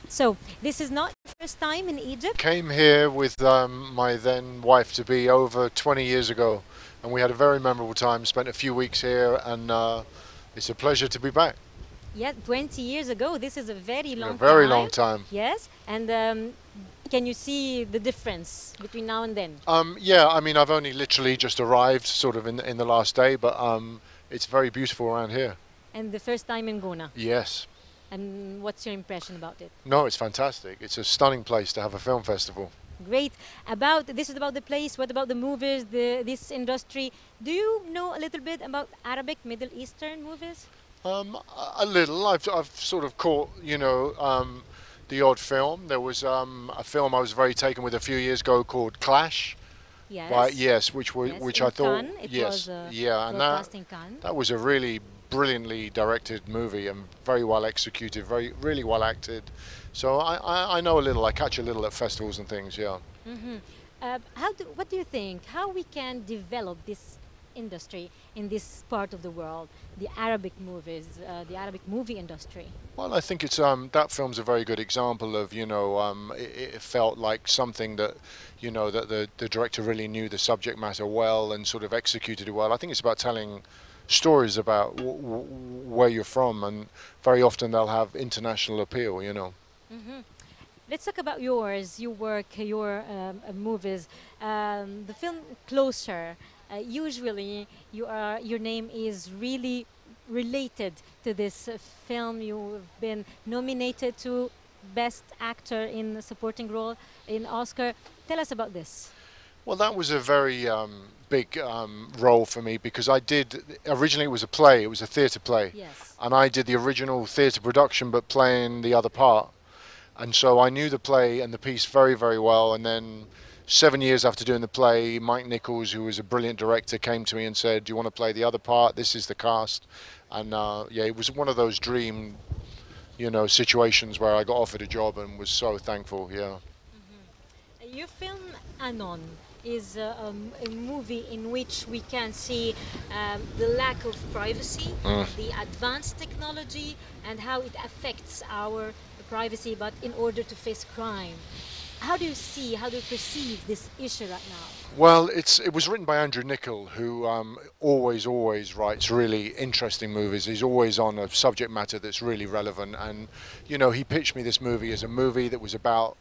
So this is not your first time in Egypt? Came here with my then wife-to-be over 20 years ago, and we had a very memorable time, spent a few weeks here, and it's a pleasure to be back. Yeah, 20 years ago. This is a very long A very time. long time. Yes, and can you see the difference between now and then? Yeah, I mean, I've only literally just arrived sort of in the last day, but it's very beautiful around here. And the first time in Gona. Yes. And what's your impression about it? No, it's fantastic. It's a stunning place to have a film festival. Great. This is about the place. What about the movies, this industry? Do you know a little bit about Arabic, Middle Eastern movies? A little. I've sort of caught, the odd film. There was a film I was very taken with a few years ago called Clash. Yes. Yes, which I thought, Cannes. It yes, was, yeah, and broadcast in Cannes. that was a really brilliantly directed movie and very well executed, really well acted. So I know a little. I catch a little at festivals and things. Yeah. What do you think? How we can develop this industry in this part of the world, the Arabic movies, the Arabic movie industry? Well, I think it's that film's a very good example of it felt like something that that the director really knew the subject matter well and sort of executed it well. I think it's about telling stories about where you're from, and very often they'll have international appeal. Let's talk about yours, your work, your movies. The film Closer. Usually, your name is really related to this film. You've been nominated to Best Actor in a Supporting Role in Oscar. Tell us about this. Well, that was a very big role for me because originally it was a play, it was a theatre play. Yes. And I did the original theatre production but playing the other part. And so I knew the play and the piece very, very well. And then 7 years after doing the play, Mike Nichols, who was a brilliant director, came to me and said, "Do you want to play the other part? This is the cast." And yeah, it was one of those dream, situations where I got offered a job and was so thankful. Yeah. Your film Anon is a movie in which we can see the lack of privacy, the advanced technology, and how it affects our privacy, but in order to face crime. How do you perceive this issue right now? Well, it was written by Andrew Niccol, who always writes really interesting movies. He's always on a subject matter that's really relevant. And, he pitched me this movie as a movie that was about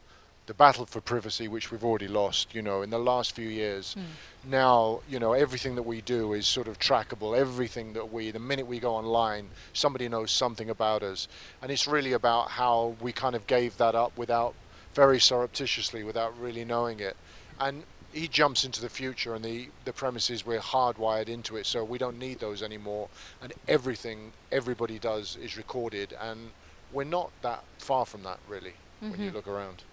the battle for privacy, which we've already lost, in the last few years. Now, everything that we do is sort of trackable. Everything that the minute we go online, somebody knows something about us. And it's really about how we kind of gave that up very surreptitiously, without really knowing it. And he jumps into the future, and the premise is we're hardwired into it, so we don't need those anymore. And everything everybody does is recorded, and we're not that far from that, really, when you look around.